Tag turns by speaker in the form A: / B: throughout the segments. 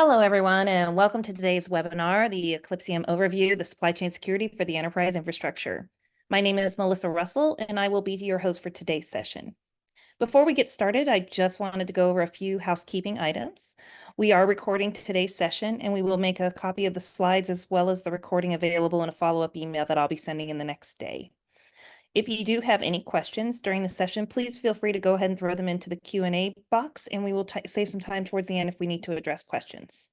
A: Hello, everyone, and welcome to today's webinar, the Eclypsium Overview, the Supply Chain Security for the Enterprise Infrastructure. My name is Melissa Russell, and I will be your host for today's session. Before we get started, I just wanted to go over a few housekeeping items. We are recording today's session, and we will make a copy of the slides as well as the recording available in a follow-up email that I'll be sending in the next day. If you do have any questions during the session, please feel free to go ahead and throw them into the Q&A box, and we will save some time towards the end if we need to address questions.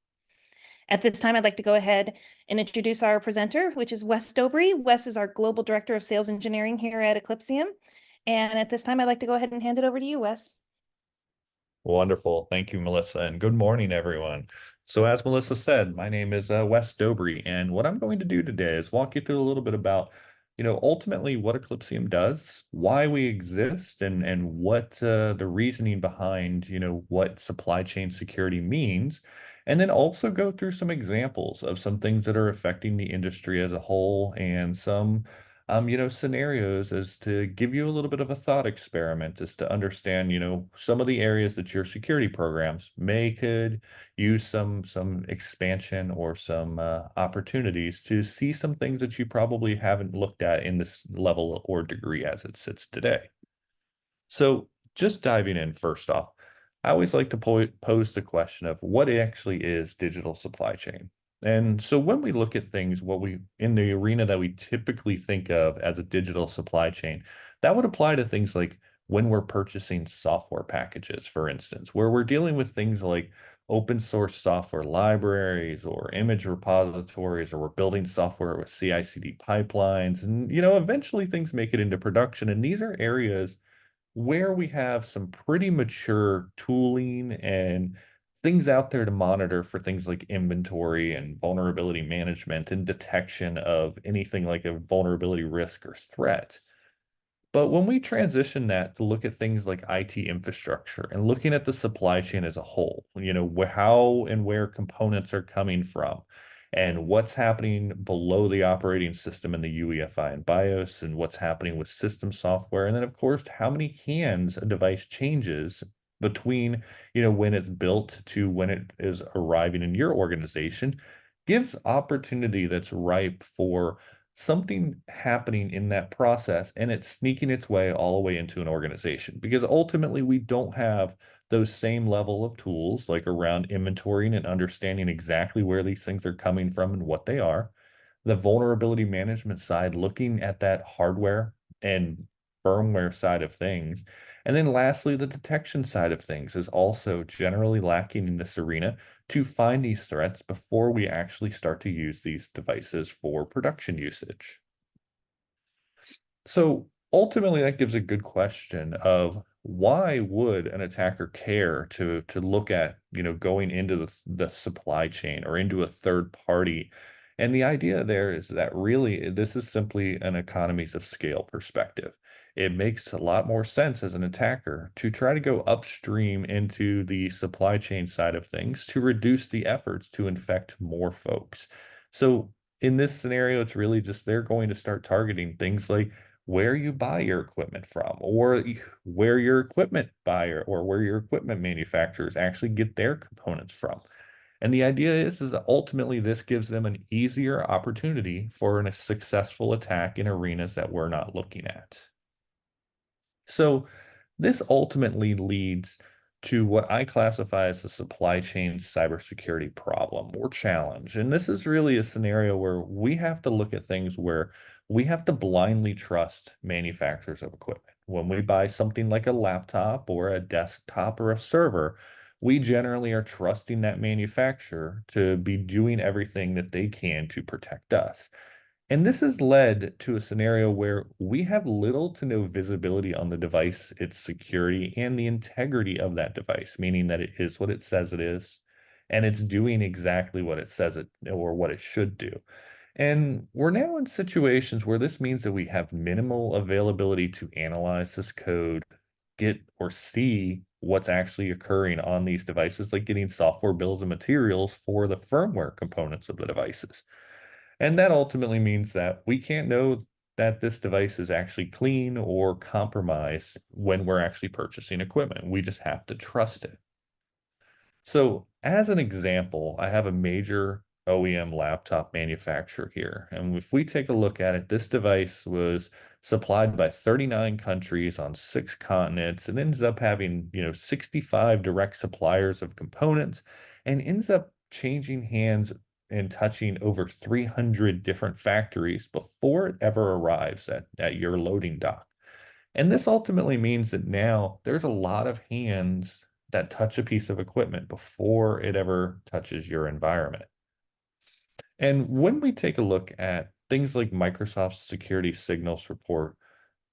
A: At this time, I'd like to go ahead and introduce our presenter, which is Wes Dobry. Wes is our Global Director of Sales Engineering here at Eclypsium. And at this time, I'd like to go ahead and hand it over to you, Wes.
B: Wonderful. Thank you, Melissa, and good morning, everyone. So as Melissa said, my name is Wes Dobry, and what I'm going to do today is walk you through a little bit about, ultimately what Eclypsium does, why we exist, and what the reasoning behind, what supply chain security means, and then also go through some examples of some things that are affecting the industry as a whole and some scenarios as to give you a little bit of a thought experiment as to understand, some of the areas that your security programs could use some expansion or some opportunities to see some things that you probably haven't looked at in this level or degree as it sits today. So just diving in first off, I always like to pose the question of what actually is digital supply chain. And so when we look at things, what we in the arena that we typically think of as a digital supply chain, that would apply to things like when we're purchasing software packages, for instance, where we're dealing with things like open source software libraries or image repositories, or we're building software with CI/CD pipelines, and eventually things make it into production. And these are areas where we have some pretty mature tooling and things out there to monitor for things like inventory and vulnerability management and detection of anything like a vulnerability risk or threat. But when we transition that to look at things like IT infrastructure and looking at the supply chain as a whole, how and where components are coming from and what's happening below the operating system in the UEFI and BIOS and what's happening with system software. And then, of course, how many hands a device changes between, when it's built to when it is arriving in your organization gives opportunity that's ripe for something happening in that process, and it's sneaking its way all the way into an organization, because ultimately we don't have those same level of tools like around inventorying and understanding exactly where these things are coming from and what they are. The vulnerability management side, looking at that hardware and firmware side of things. And then lastly, the detection side of things is also generally lacking in this arena to find these threats before we actually start to use these devices for production usage. So ultimately, that gives a good question of why would an attacker care to look at, going into the supply chain or into a third party? And the idea there is that really this is simply an economies of scale perspective. It makes a lot more sense as an attacker to try to go upstream into the supply chain side of things to reduce the efforts to infect more folks. So in this scenario, it's really just they're going to start targeting things like where you buy your equipment from, or where your equipment buyer or where your equipment manufacturers actually get their components from. And the idea is that ultimately this gives them an easier opportunity for a successful attack in arenas that we're not looking at. So this ultimately leads to what I classify as a supply chain cybersecurity problem or challenge. And this is really a scenario where we have to look at things where we have to blindly trust manufacturers of equipment. When we buy something like a laptop or a desktop or a server, we generally are trusting that manufacturer to be doing everything that they can to protect us. And this has led to a scenario where we have little to no visibility on the device, its security, and the integrity of that device, meaning that it is what it says it is, and it's doing exactly what it says it or what it should do. And we're now in situations where this means that we have minimal availability to analyze this code, get or see what's actually occurring on these devices, like getting software bills and materials for the firmware components of the devices. And that ultimately means that we can't know that this device is actually clean or compromised when we're actually purchasing equipment. We just have to trust it. So, as an example, I have a major OEM laptop manufacturer here. And if we take a look at it, this device was supplied by 39 countries on 6 continents. It ends up having, 65 direct suppliers of components and ends up changing hands and touching over 300 different factories before it ever arrives at your loading dock. And this ultimately means that now there's a lot of hands that touch a piece of equipment before it ever touches your environment. And when we take a look at things like Microsoft's Security Signals report,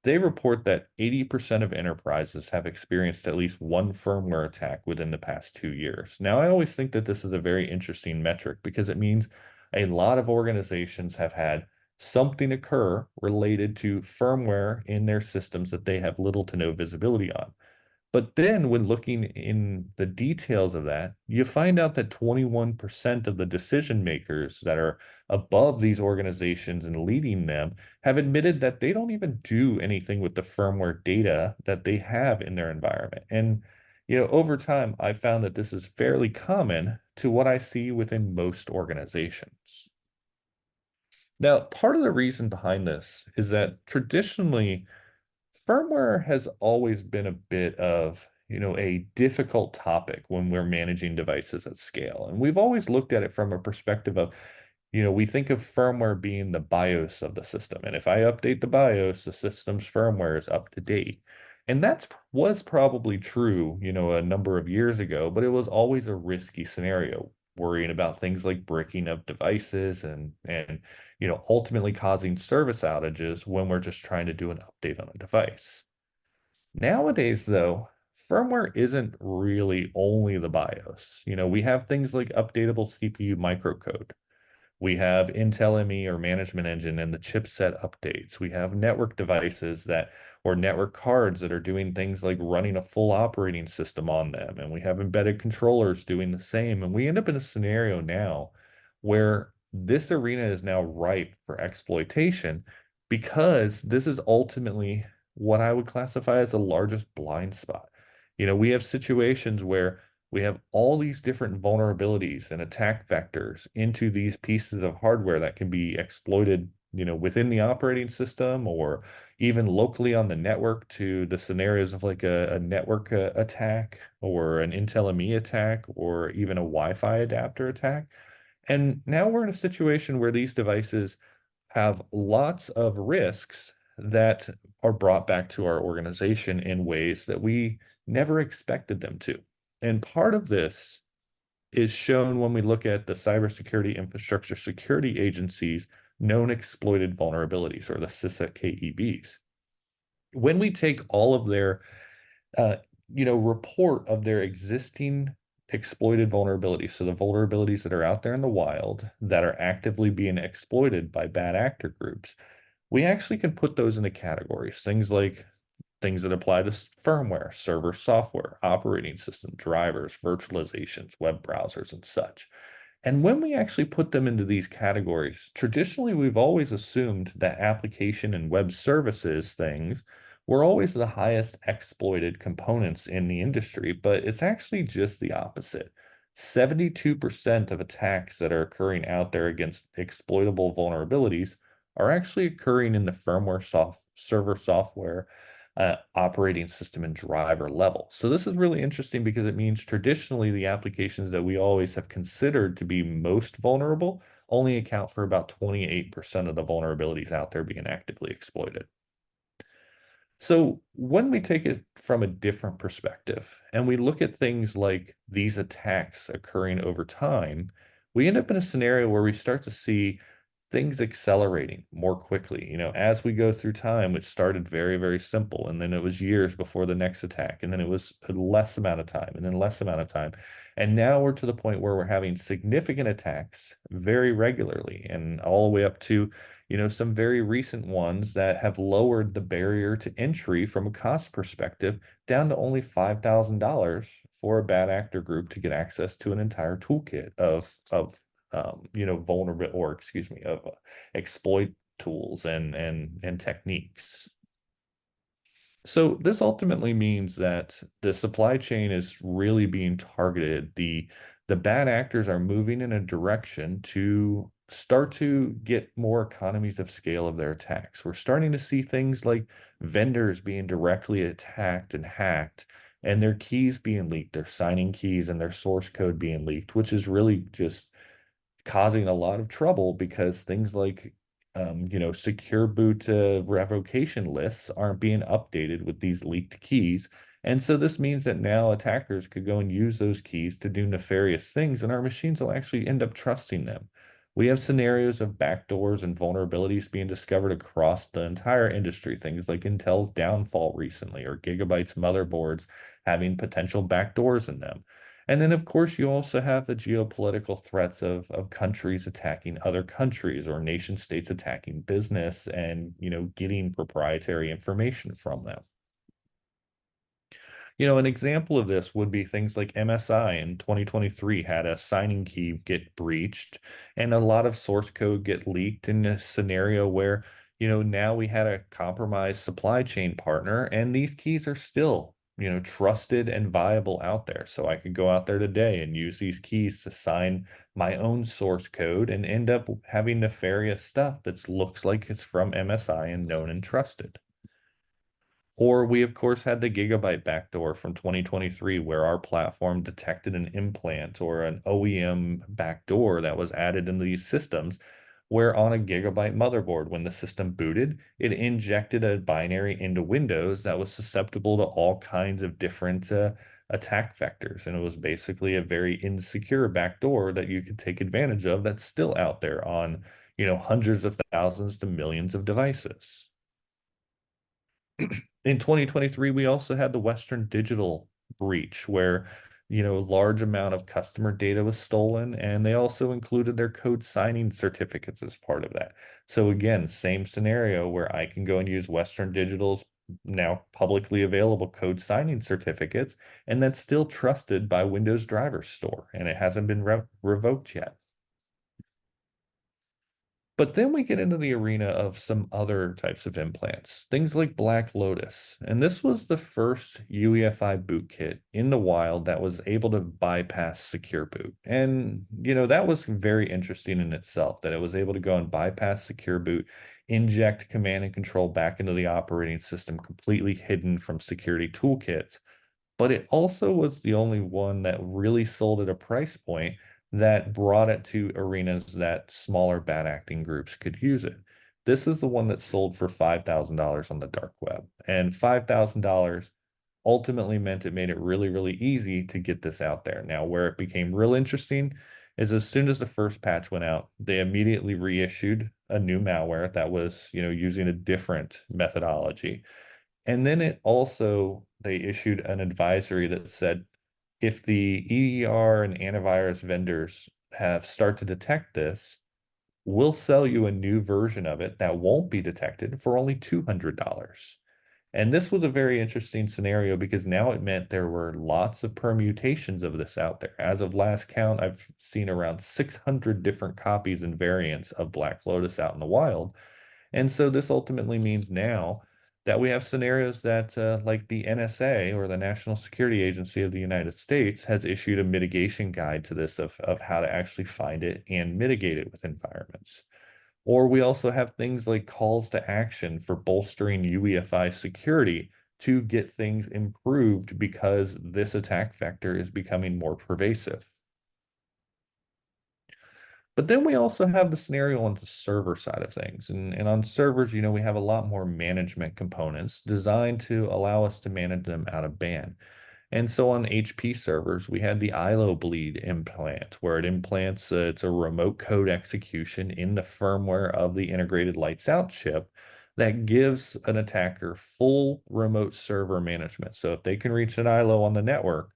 B: they report that 80% of enterprises have experienced at least one firmware attack within the past 2 years. Now, I always think that this is a very interesting metric because it means a lot of organizations have had something occur related to firmware in their systems that they have little to no visibility on. But then when looking in the details of that, you find out that 21% of the decision makers that are above these organizations and leading them have admitted that they don't even do anything with the firmware data that they have in their environment. And, over time, I found that this is fairly common to what I see within most organizations. Now, part of the reason behind this is that traditionally, firmware has always been a bit of, a difficult topic when we're managing devices at scale. And we've always looked at it from a perspective of, we think of firmware being the BIOS of the system. And if I update the BIOS, the system's firmware is up to date. And that was probably true, a number of years ago, but it was always a risky scenario, worrying about things like breaking up devices and ultimately causing service outages when we're just trying to do an update on a device. Nowadays, though, firmware isn't really only the BIOS. We have things like updatable CPU microcode. We have Intel ME or management engine and the chipset updates. We have network devices or network cards that are doing things like running a full operating system on them. And we have embedded controllers doing the same. And we end up in a scenario now where this arena is now ripe for exploitation because this is ultimately what I would classify as the largest blind spot. We have situations where we have all these different vulnerabilities and attack vectors into these pieces of hardware that can be exploited, within the operating system or even locally on the network to the scenarios of like a network attack or an Intel ME attack or even a Wi-Fi adapter attack. And now we're in a situation where these devices have lots of risks that are brought back to our organization in ways that we never expected them to. And part of this is shown when we look at the Cybersecurity Infrastructure Security Agency's known exploited vulnerabilities, or the CISA KEVs. When we take all of their, report of their existing exploited vulnerabilities, so the vulnerabilities that are out there in the wild that are actively being exploited by bad actor groups, we actually can put those into categories. Things that apply to firmware, server software, operating system, drivers, virtualizations, web browsers, and such. And when we actually put them into these categories, traditionally we've always assumed that application and web services things were always the highest exploited components in the industry, but it's actually just the opposite. 72% of attacks that are occurring out there against exploitable vulnerabilities are actually occurring in the server software, operating system and driver level. So this is really interesting because it means traditionally the applications that we always have considered to be most vulnerable only account for about 28% of the vulnerabilities out there being actively exploited. So when we take it from a different perspective and we look at things like these attacks occurring over time, we end up in a scenario where we start to see things accelerating more quickly. As we go through time, it started very, very simple, and then it was years before the next attack, and then it was a less amount of time, and then less amount of time. And now we're to the point where we're having significant attacks very regularly, and all the way up to, some very recent ones that have lowered the barrier to entry from a cost perspective down to only $5,000 for a bad actor group to get access to an entire toolkit vulnerable, or excuse me, of exploit tools and techniques. So this ultimately means that the supply chain is really being targeted. The bad actors are moving in a direction to start to get more economies of scale of their attacks. We're starting to see things like vendors being directly attacked and hacked, and their keys being leaked, their signing keys and their source code being leaked, which is really just causing a lot of trouble because things like secure boot revocation lists aren't being updated with these leaked keys. And so this means that now attackers could go and use those keys to do nefarious things, and our machines will actually end up trusting them. We have scenarios of backdoors and vulnerabilities being discovered across the entire industry, things like Intel's downfall recently, or Gigabyte's motherboards having potential backdoors in them. And then, of course, you also have the geopolitical threats of countries attacking other countries or nation states attacking business and, getting proprietary information from them. An example of this would be things like MSI in 2023 had a signing key get breached and a lot of source code get leaked in a scenario where, now we had a compromised supply chain partner and these keys are still, trusted and viable out there. So I could go out there today and use these keys to sign my own source code and end up having nefarious stuff that looks like it's from MSI and known and trusted. Or we, of course, had the Gigabyte backdoor from 2023, where our platform detected an implant or an OEM backdoor that was added into these systems, where on a Gigabyte motherboard, when the system booted, it injected a binary into Windows that was susceptible to all kinds of different attack vectors. And it was basically a very insecure backdoor that you could take advantage of that's still out there on, hundreds of thousands to millions of devices. In 2023, we also had the Western Digital breach where, a large amount of customer data was stolen, and they also included their code signing certificates as part of that. So again, same scenario where I can go and use Western Digital's now publicly available code signing certificates, and that's still trusted by Windows Driver Store, and it hasn't been revoked yet. But then we get into the arena of some other types of implants, things like Black Lotus. And this was the first UEFI bootkit in the wild that was able to bypass secure boot. And, that was very interesting in itself that it was able to go and bypass secure boot, inject command and control back into the operating system, completely hidden from security toolkits. But it also was the only one that really sold at a price point that brought it to arenas that smaller bad acting groups could use it. This is the one that sold for $5,000 on the dark web. And $5,000 ultimately meant it made it really, really easy to get this out there. Now, where it became real interesting is as soon as the first patch went out, they immediately reissued a new malware that was, using a different methodology. And then they issued an advisory that said, if the EDR and antivirus vendors have start to detect this, we'll sell you a new version of it that won't be detected for only $200. And this was a very interesting scenario because now it meant there were lots of permutations of this out there. As of last count, I've seen around 600 different copies and variants of Black Lotus out in the wild. And so this ultimately means now that we have scenarios that, like the NSA or the National Security Agency of the United States, has issued a mitigation guide to this of how to actually find it and mitigate it with environments. Or we also have things like calls to action for bolstering UEFI security to get things improved because this attack vector is becoming more pervasive. But then we also have the scenario on the server side of things. And on servers, we have a lot more management components designed to allow us to manage them out of band. And so on HP servers, we had the ILO bleed implant, where it implants, it's a remote code execution in the firmware of the integrated lights out chip that gives an attacker full remote server management. So if they can reach an ILO on the network,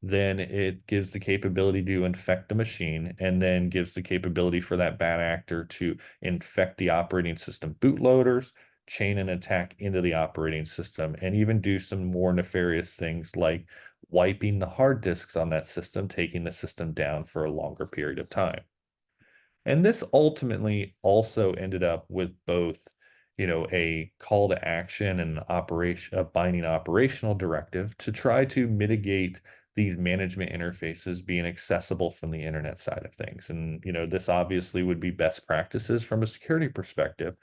B: then it gives the capability to infect the machine and then gives the capability for that bad actor to infect the operating system bootloaders, chain an attack into the operating system, and even do some more nefarious things like wiping the hard disks on that system, taking the system down for a longer period of time. And this ultimately also ended up with both a call to action and a binding operational directive to try to mitigate these management interfaces being accessible from the internet side of things. And, this obviously would be best practices from a security perspective,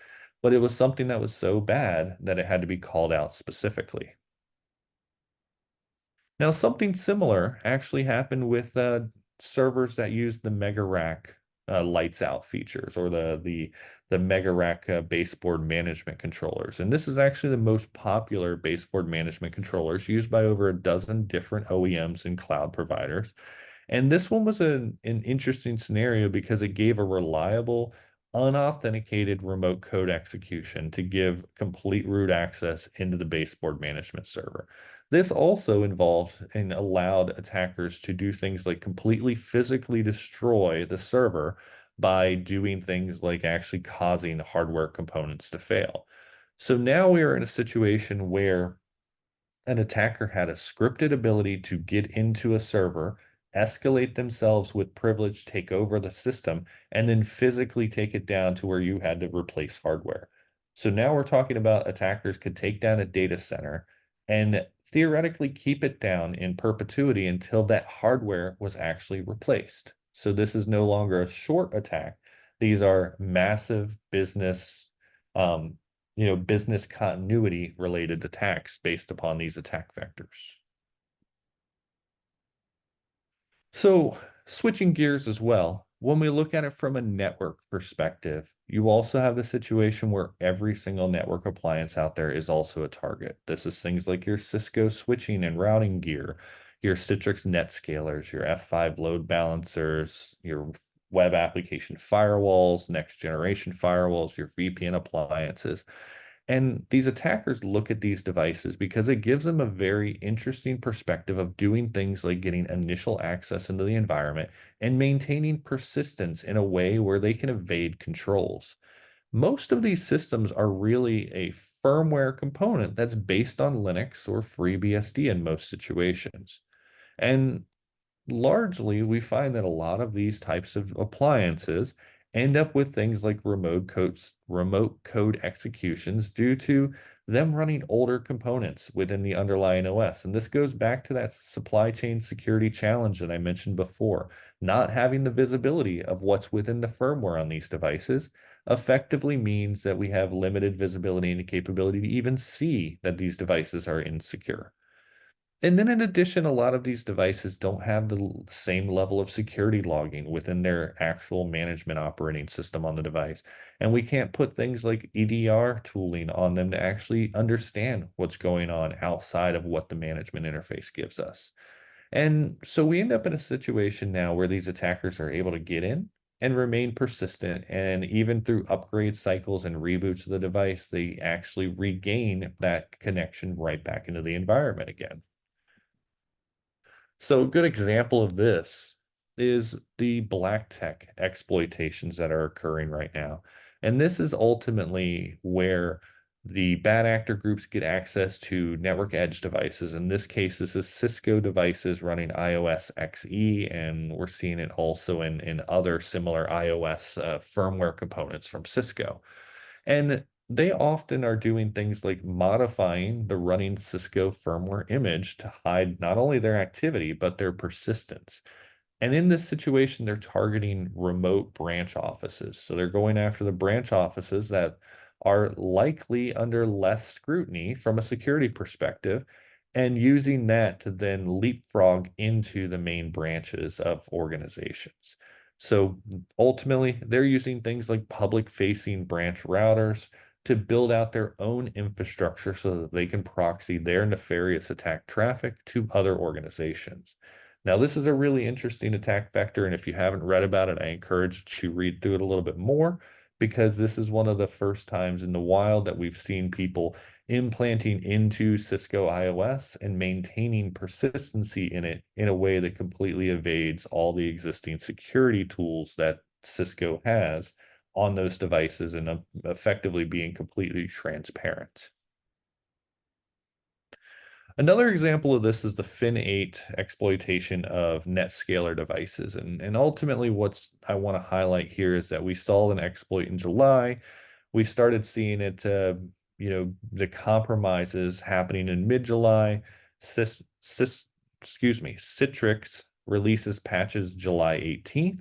B: but it was something that was so bad that it had to be called out specifically. Now, something similar actually happened with servers that use the mega rack lights out features, or the mega rack baseboard management controllers. And this is actually the most popular baseboard management controllers used by over a dozen different OEMs and cloud providers. And this one was an interesting scenario because it gave a reliable, unauthenticated remote code execution to give complete root access into the baseboard management server. This also involved and allowed attackers to do things like completely physically destroy the server by doing things like actually causing hardware components to fail. So now we are in a situation where an attacker had a scripted ability to get into a server, escalate themselves with privilege, take over the system, and then physically take it down to where you had to replace hardware. So now we're talking about attackers could take down a data center and theoretically keep it down in perpetuity until that hardware was actually replaced. So this is no longer a short attack. These are massive um, business continuity related attacks based upon these attack vectors. So switching gears as well, when we look at it from a network perspective, you also have the situation where every single network appliance out there is also a target. This is things like your Cisco switching and routing gear, your Citrix NetScalers, your F5 load balancers, your web application firewalls, next generation firewalls, your VPN appliances. And these attackers look at these devices because it gives them a very interesting perspective of doing things like getting initial access into the environment and maintaining persistence in a way where they can evade controls. Most of these systems are really a firmware component that's based on Linux or FreeBSD in most situations. And largely, we find that a lot of these types of appliances end up with things like remote code executions due to them running older components within the underlying OS. And this goes back to that supply chain security challenge that I mentioned before. Not having the visibility of what's within the firmware on these devices effectively means that we have limited visibility and capability to even see that these devices are insecure. And then in addition, a lot of these devices don't have the same level of security logging within their actual management operating system on the device. And we can't put things like EDR tooling on them to actually understand what's going on outside of what the management interface gives us. And so we end up in a situation now where these attackers are able to get in and remain persistent. And even through upgrade cycles and reboots of the device, they actually regain that connection right back into the environment again. So a good example of this is the Blacktech exploitations that are occurring right now. And this is ultimately where the bad actor groups get access to network edge devices. In this case, this is Cisco devices running iOS XE, and we're seeing it also in other similar iOS firmware components from Cisco. And they often are doing things like modifying the running Cisco firmware image to hide not only their activity, but their persistence. And in this situation, they're targeting remote branch offices. So they're going after the branch offices that are likely under less scrutiny from a security perspective and using that to then leapfrog into the main branches of organizations. So ultimately, they're using things like public facing branch routers to build out their own infrastructure so that they can proxy their nefarious attack traffic to other organizations. Now, this is a really interesting attack vector, and if you haven't read about it, I encourage you to read through it a little bit more because this is one of the first times in the wild that we've seen people implanting into Cisco iOS and maintaining persistency in it in a way that completely evades all the existing security tools that Cisco has on those devices and effectively being completely transparent. Another example of this is the Fin8 exploitation of NetScaler devices. And ultimately, what's I want to highlight here is that we saw an exploit in July We started seeing it, the compromises happening in mid-July. Sys, Sys, Citrix releases patches July 18th.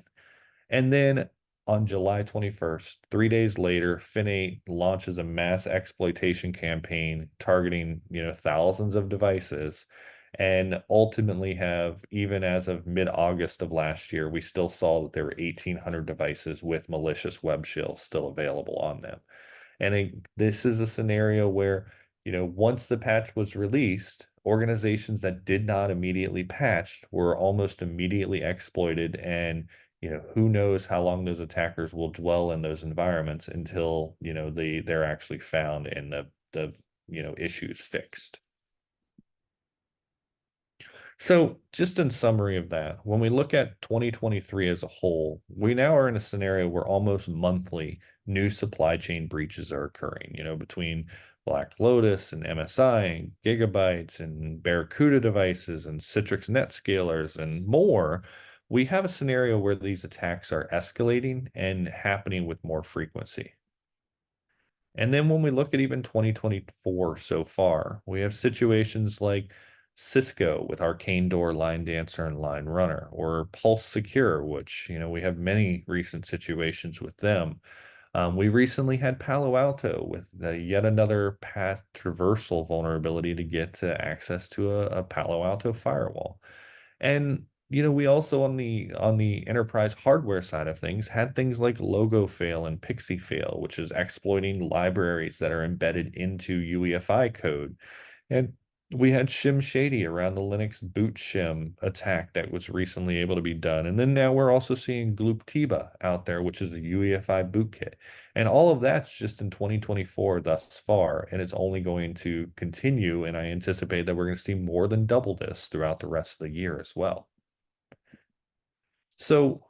B: And then on July 21st, 3 days later, Fin8 launches a mass exploitation campaign targeting, thousands of devices. And ultimately have, even as of mid-August of last year, we still saw that there were 1,800 devices with malicious web shells still available on them. And this is a scenario where, once the patch was released, organizations that did not immediately patch were almost immediately exploited. And, who knows how long those attackers will dwell in those environments until, they're actually found and the issues fixed. So, just in summary of that, when we look at 2023 as a whole, we now are in a scenario where almost monthly new supply chain breaches are occurring, between Black Lotus and MSI and Gigabytes and Barracuda devices and Citrix NetScalers and more. We have a scenario where these attacks are escalating and happening with more frequency. And then when we look at even 2024 so far, we have situations like Cisco with Arcane Door, Line Dancer, and Line Runner, or Pulse Secure, which, we have many recent situations with them. We recently had Palo Alto with yet another path traversal vulnerability to get access to a Palo Alto firewall. And we also on the enterprise hardware side of things had things like Logo Fail and Pixie Fail, which is exploiting libraries that are embedded into UEFI code. And we had Shim Shady around the Linux boot shim attack that was recently able to be done. And then now we're also seeing Glooptiba out there, which is a UEFI bootkit. And all of that's just in 2024 thus far, and it's only going to continue. And I anticipate that we're going to see more than double this throughout the rest of the year as well. So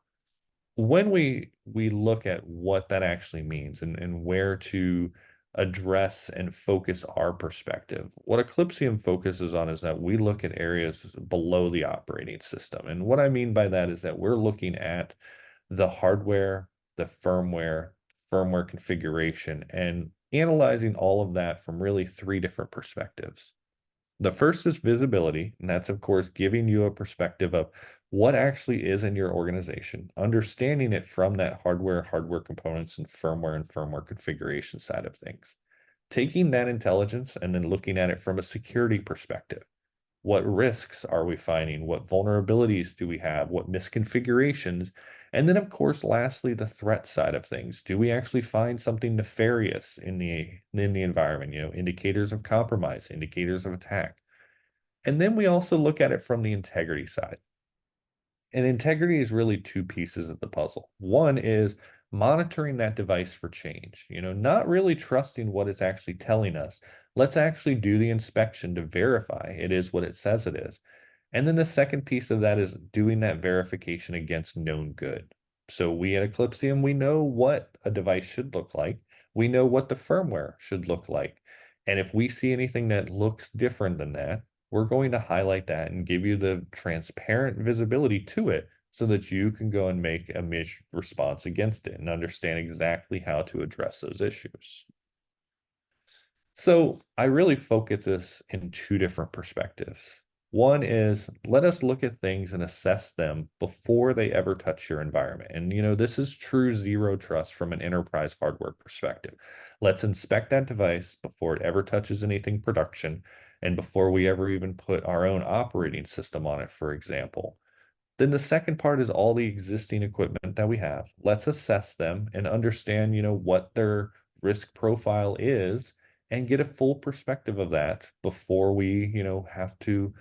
B: when we look at what that actually means and where to address and focus our perspective, what Eclypsium focuses on is that we look at areas below the operating system. And what I mean by that is that we're looking at the hardware, the firmware configuration, and analyzing all of that from really three different perspectives. The first is visibility, and that's, of course, giving you a perspective of what actually is in your organization, understanding it from that hardware components, and firmware configuration side of things. Taking that intelligence and then looking at it from a security perspective. What risks are we finding? What vulnerabilities do we have? What misconfigurations? And then, of course, lastly, the threat side of things. Do we actually find something nefarious in the environment? Indicators of compromise, indicators of attack. And then we also look at it from the integrity side. And integrity is really two pieces of the puzzle. One is monitoring that device for change, not really trusting what it's actually telling us. Let's actually do the inspection to verify it is what it says it is. And then the second piece of that is doing that verification against known good. So we at Eclypsium, we know what a device should look like. We know what the firmware should look like. And if we see anything that looks different than that, we're going to highlight that and give you the transparent visibility to it so that you can go and make a response against it and understand exactly how to address those issues. So I really focus this in two different perspectives. One is let us look at things and assess them before they ever touch your environment. And, this is true zero trust from an enterprise hardware perspective. Let's inspect that device before it ever touches anything production and before we ever even put our own operating system on it, for example. Then the second part is all the existing equipment that we have. Let's assess them and understand, what their risk profile is and get a full perspective of that before we, have to,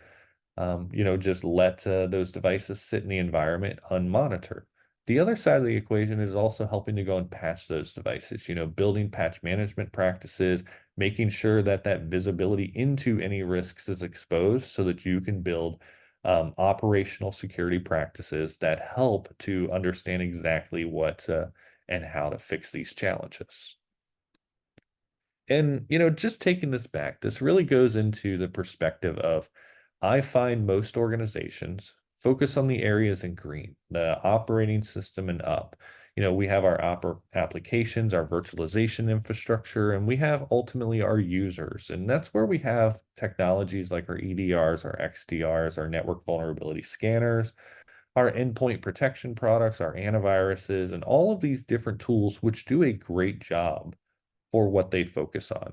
B: just let those devices sit in the environment unmonitored. The other side of the equation is also helping to go and patch those devices, building patch management practices, making sure that that visibility into any risks is exposed so that you can build operational security practices that help to understand exactly what and how to fix these challenges. And, just taking this back, this really goes into the perspective of I find most organizations focus on the areas in green, the operating system and up. We have our applications, our virtualization infrastructure, and we have ultimately our users. And that's where we have technologies like our EDRs, our XDRs, our network vulnerability scanners, our endpoint protection products, our antiviruses, and all of these different tools which do a great job for what they focus on.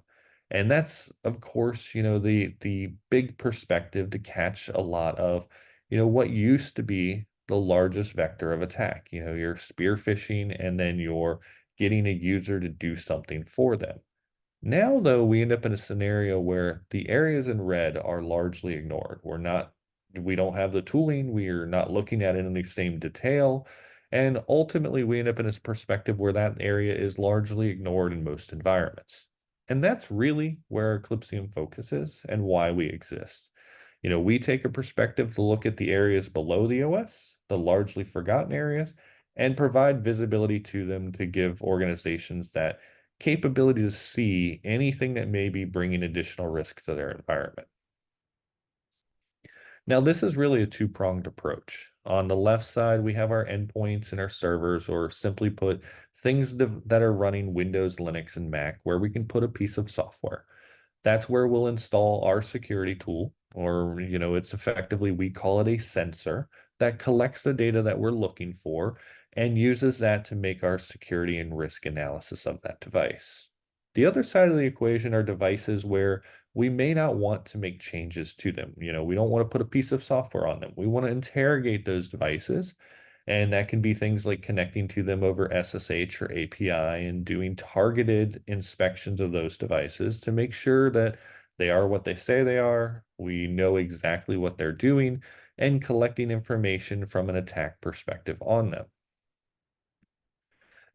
B: And that's, of course, the big perspective to catch a lot of, what used to be the largest vector of attack. You're spear phishing and then you're getting a user to do something for them. Now, though, we end up in a scenario where the areas in red are largely ignored. We don't have the tooling, we are not looking at it in the same detail, and ultimately we end up in this perspective where that area is largely ignored in most environments. And that's really where Eclypsium focuses and why we exist. We take a perspective to look at the areas below the OS, the largely forgotten areas, and provide visibility to them to give organizations that capability to see anything that may be bringing additional risk to their environment. Now, this is really a two-pronged approach. On the left side, we have our endpoints and our servers, or simply put, things that are running Windows, Linux, and Mac, where we can put a piece of software. That's where we'll install our security tool, or, it's effectively, we call it a sensor that collects the data that we're looking for and uses that to make our security and risk analysis of that device. The other side of the equation are devices where we may not want to make changes to them. We don't want to put a piece of software on them. We want to interrogate those devices. And that can be things like connecting to them over SSH or API and doing targeted inspections of those devices to make sure that they are what they say they are. We know exactly what they're doing and collecting information from an attack perspective on them.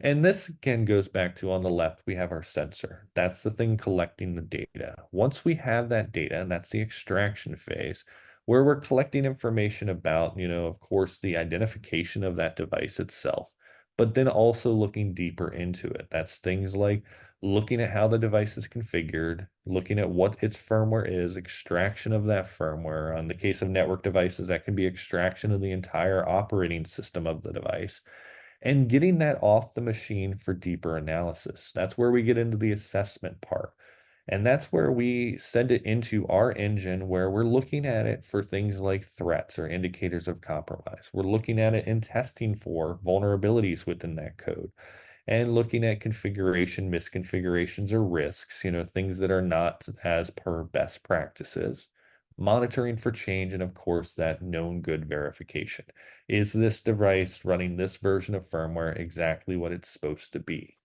B: And this again goes back to on the left, we have our sensor. That's the thing collecting the data. Once we have that data, and that's the extraction phase, where we're collecting information about, of course, the identification of that device itself, but then also looking deeper into it. That's things like looking at how the device is configured, looking at what its firmware is, extraction of that firmware. On the case of network devices, that can be extraction of the entire operating system of the device and getting that off the machine for deeper analysis. That's where we get into the assessment part. And that's where we send it into our engine where we're looking at it for things like threats or indicators of compromise. We're looking at it and testing for vulnerabilities within that code and looking at configuration, misconfigurations, or risks, things that are not as per best practices, monitoring for change, and of course, that known good verification. Is this device running this version of firmware exactly what it's supposed to be?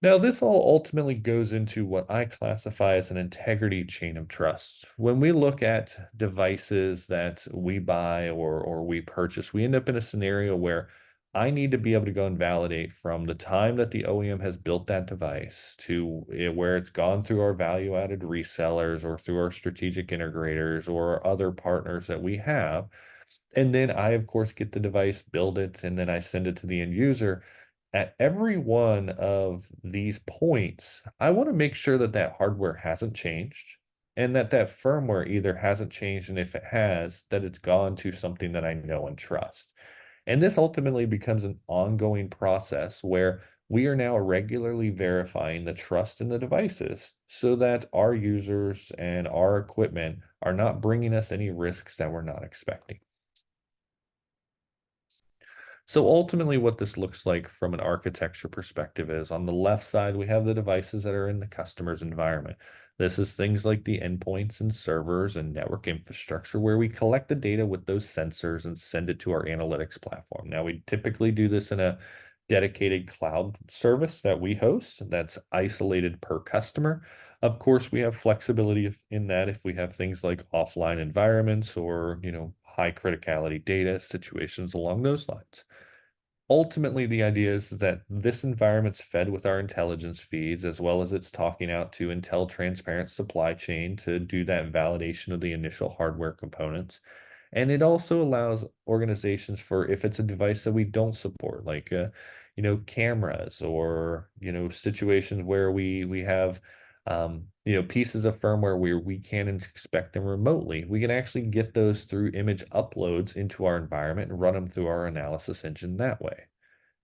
B: Now, this all ultimately goes into what I classify as an integrity chain of trust. When we look at devices that we buy or we purchase, we end up in a scenario where I need to be able to go and validate from the time that the OEM has built that device to where it's gone through our value-added resellers or through our strategic integrators or other partners that we have. And then I, of course, get the device, build it, and then I send it to the end user. At every one of these points, I want to make sure that that hardware hasn't changed and that that firmware either hasn't changed, and if it has, that it's gone to something that I know and trust. And this ultimately becomes an ongoing process where we are now regularly verifying the trust in the devices so that our users and our equipment are not bringing us any risks that we're not expecting. So ultimately what this looks like from an architecture perspective is on the left side, we have the devices that are in the customer's environment. This is things like the endpoints and servers and network infrastructure where we collect the data with those sensors and send it to our analytics platform. Now, we typically do this in a dedicated cloud service that we host that's isolated per customer. Of course, we have flexibility in that if we have things like offline environments or, high criticality data situations along those lines. Ultimately, the idea is that this environment's fed with our intelligence feeds, as well as it's talking out to Intel Transparent Supply Chain to do that validation of the initial hardware components. And it also allows organizations for if it's a device that we don't support, like cameras or situations where we have pieces of firmware where we can't inspect them remotely. We can actually get those through image uploads into our environment and run them through our analysis engine that way.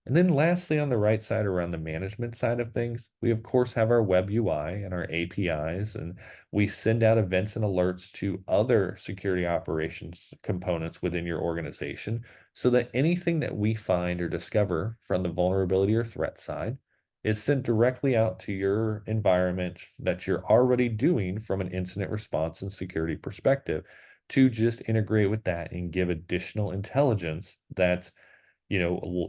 B: And then lastly, on the right side, around the management side of things, we of course have our web UI and our APIs, and we send out events and alerts to other security operations components within your organization so that anything that we find or discover from the vulnerability or threat side is sent directly out to your environment that you're already doing from an incident response and security perspective to just integrate with that and give additional intelligence that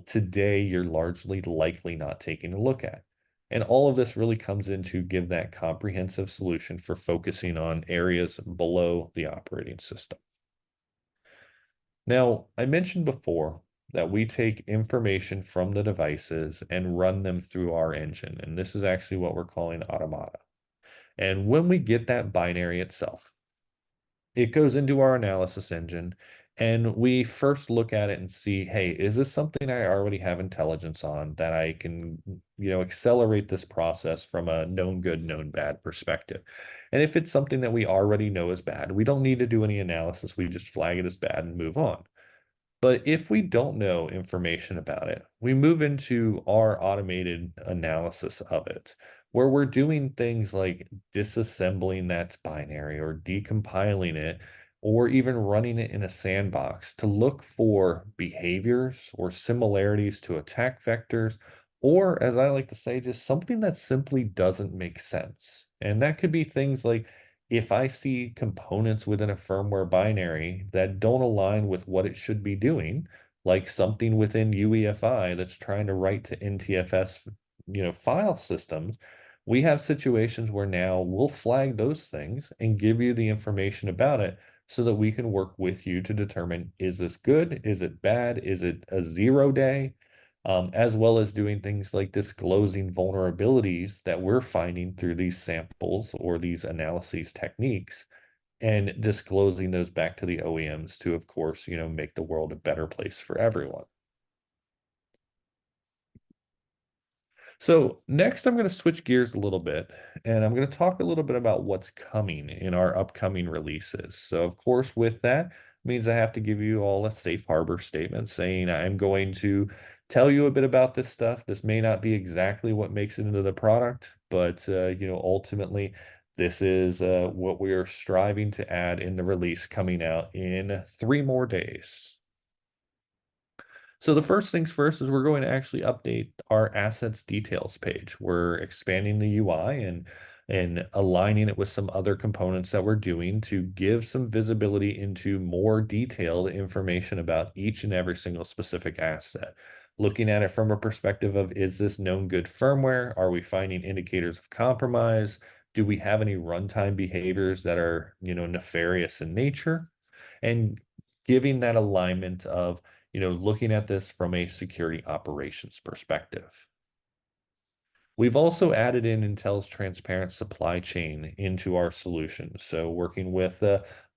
B: today you're largely likely not taking a look at. And all of this really comes in to give that comprehensive solution for focusing on areas below the operating system. Now, I mentioned before that we take information from the devices and run them through our engine. And this is actually what we're calling automata. And when we get that binary itself, it goes into our analysis engine and we first look at it and see, hey, is this something I already have intelligence on that I can, accelerate this process from a known good, known bad perspective? And if it's something that we already know is bad, we don't need to do any analysis. We just flag it as bad and move on. But if we don't know information about it, we move into our automated analysis of it, where we're doing things like disassembling that binary or decompiling it, or even running it in a sandbox to look for behaviors or similarities to attack vectors, or as I like to say, just something that simply doesn't make sense. And that could be things like if I see components within a firmware binary that don't align with what it should be doing, like something within UEFI that's trying to write to NTFS, file systems, we have situations where now we'll flag those things and give you the information about it so that we can work with you to determine, is this good? Is it bad? Is it a 0 day? As well as doing things like disclosing vulnerabilities that we're finding through these samples or these analyses techniques and disclosing those back to the OEMs to, of course, make the world a better place for everyone. So next, I'm going to switch gears a little bit, and I'm going to talk a little bit about what's coming in our upcoming releases. So, of course, with that means I have to give you all a safe harbor statement saying I'm going to tell you a bit about this stuff. This may not be exactly what makes it into the product, but ultimately, this is what we are striving to add in the release coming out in 3 more days. So the first things first is we're going to actually update our assets details page. We're expanding the UI and aligning it with some other components that we're doing to give some visibility into more detailed information about each and every single specific asset. Looking at it from a perspective of, is this known good firmware? Are we finding indicators of compromise? Do we have any runtime behaviors that are, nefarious in nature? And giving that alignment of looking at this from a security operations perspective. We've also added in Intel's transparent supply chain into our solution. So working with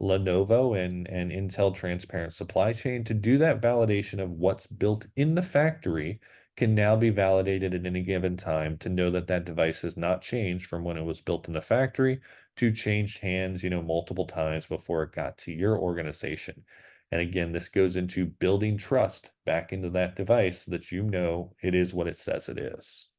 B: Lenovo and Intel transparent supply chain to do that validation of what's built in the factory can now be validated at any given time to know that that device has not changed from when it was built in the factory to changed hands, multiple times before it got to your organization. And again, this goes into building trust back into that device so that it is what it says it is.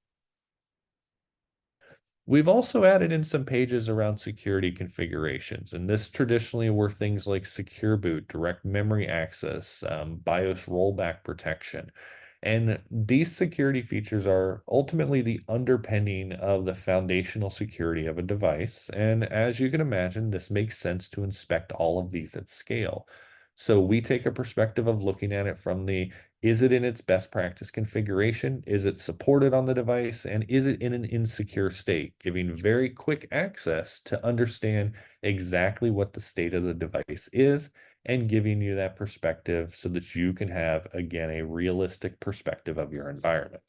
B: We've also added in some pages around security configurations, and this traditionally were things like secure boot, direct memory access, BIOS rollback protection. And these security features are ultimately the underpinning of the foundational security of a device. And as you can imagine, this makes sense to inspect all of these at scale. So we take a perspective of looking at it from is it in its best practice configuration? Is it supported on the device? And is it in an insecure state? Giving very quick access to understand exactly what the state of the device is and giving you that perspective so that you can have, again, a realistic perspective of your environment.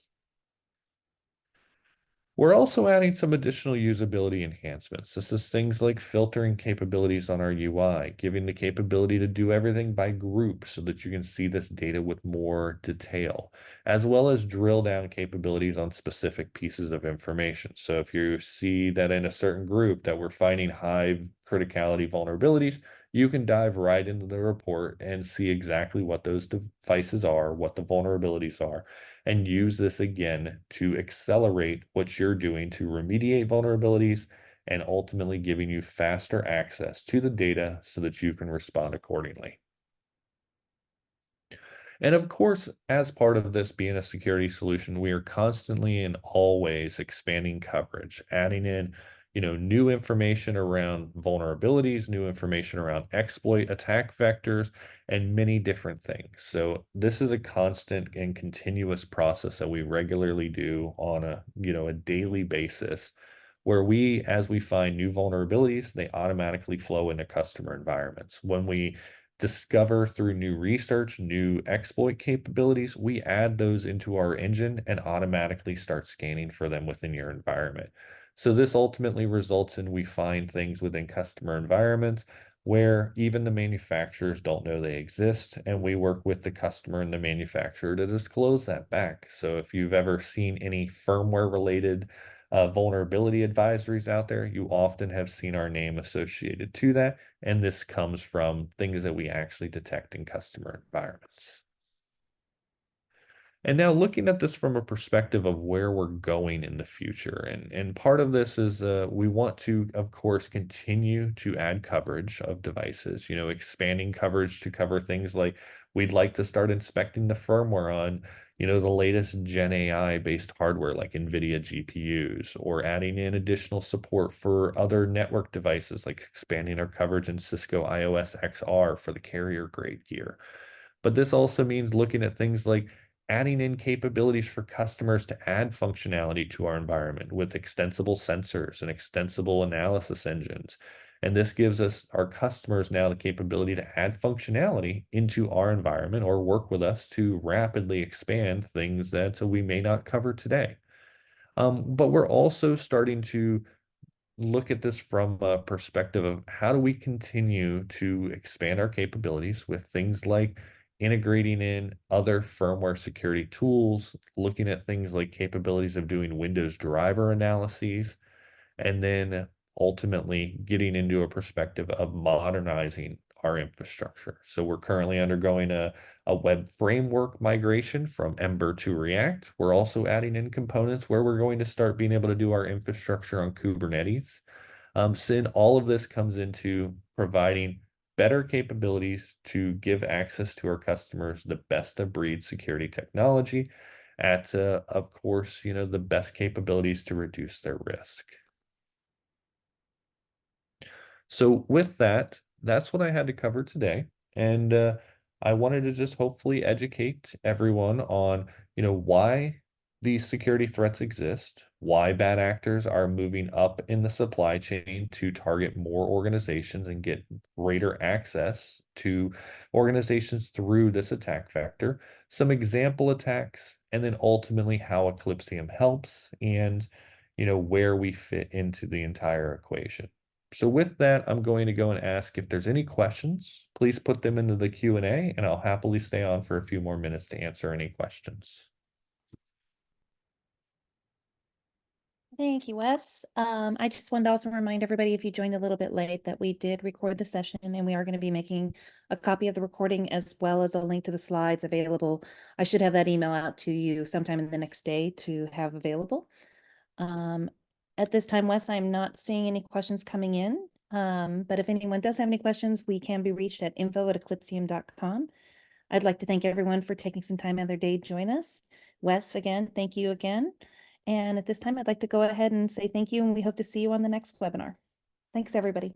B: We're also adding some additional usability enhancements. This is things like filtering capabilities on our UI, giving the capability to do everything by group so that you can see this data with more detail, as well as drill down capabilities on specific pieces of information. So if you see that in a certain group that we're finding high criticality vulnerabilities, you can dive right into the report and see exactly what those devices are, what the vulnerabilities are, and use this again to accelerate what you're doing to remediate vulnerabilities and ultimately giving you faster access to the data so that you can respond accordingly. And of course, as part of this being a security solution, we are constantly and always expanding coverage, adding in, new information around vulnerabilities, new information around exploit attack vectors, and many different things. So this is a constant and continuous process that we regularly do on a daily basis where as we find new vulnerabilities, they automatically flow into customer environments. When we discover through new research, new exploit capabilities, we add those into our engine and automatically start scanning for them within your environment. So this ultimately results in we find things within customer environments where even the manufacturers don't know they exist, and we work with the customer and the manufacturer to disclose that back. So if you've ever seen any firmware related vulnerability advisories out there, you often have seen our name associated to that. And this comes from things that we actually detect in customer environments. And now looking at this from a perspective of where we're going in the future, and part of this is we want to, of course, continue to add coverage of devices, expanding coverage to cover things like we'd like to start inspecting the firmware on, the latest Gen AI based hardware like NVIDIA GPUs, or adding in additional support for other network devices like expanding our coverage in Cisco IOS XR for the carrier grade gear. But this also means looking at things like adding in capabilities for customers to add functionality to our environment with extensible sensors and extensible analysis engines. And this gives our customers now the capability to add functionality into our environment or work with us to rapidly expand things that we may not cover today. But we're also starting to look at this from a perspective of how do we continue to expand our capabilities with things like integrating in other firmware security tools, looking at things like capabilities of doing Windows driver analyses, and then ultimately getting into a perspective of modernizing our infrastructure. So we're currently undergoing a web framework migration from Ember to React. We're also adding in components where we're going to start being able to do our infrastructure on Kubernetes. So then all of this comes into providing better capabilities to give access to our customers the best of breed security technology at, of course, the best capabilities to reduce their risk. So with that, that's what I had to cover today. And I wanted to just hopefully educate everyone on, why these security threats exist, why bad actors are moving up in the supply chain to target more organizations and get greater access to organizations through this attack vector, some example attacks, and then ultimately how Eclypsium helps and, where we fit into the entire equation. So with that, I'm going to go and ask if there's any questions. Please put them into the Q&A, and I'll happily stay on for a few more minutes to answer any questions.
A: Thank you, Wes. I just wanted to also remind everybody, if you joined a little bit late, that we did record the session and we are going to be making a copy of the recording as well as a link to the slides available. I should have that email out to you sometime in the next day to have available. At this time, Wes, I'm not seeing any questions coming in, but if anyone does have any questions, we can be reached at info@eclypsium.com. I'd like to thank everyone for taking some time out of their day to join us. Wes, again, thank you again. And at this time, I'd like to go ahead and say thank you, and we hope to see you on the next webinar. Thanks, everybody.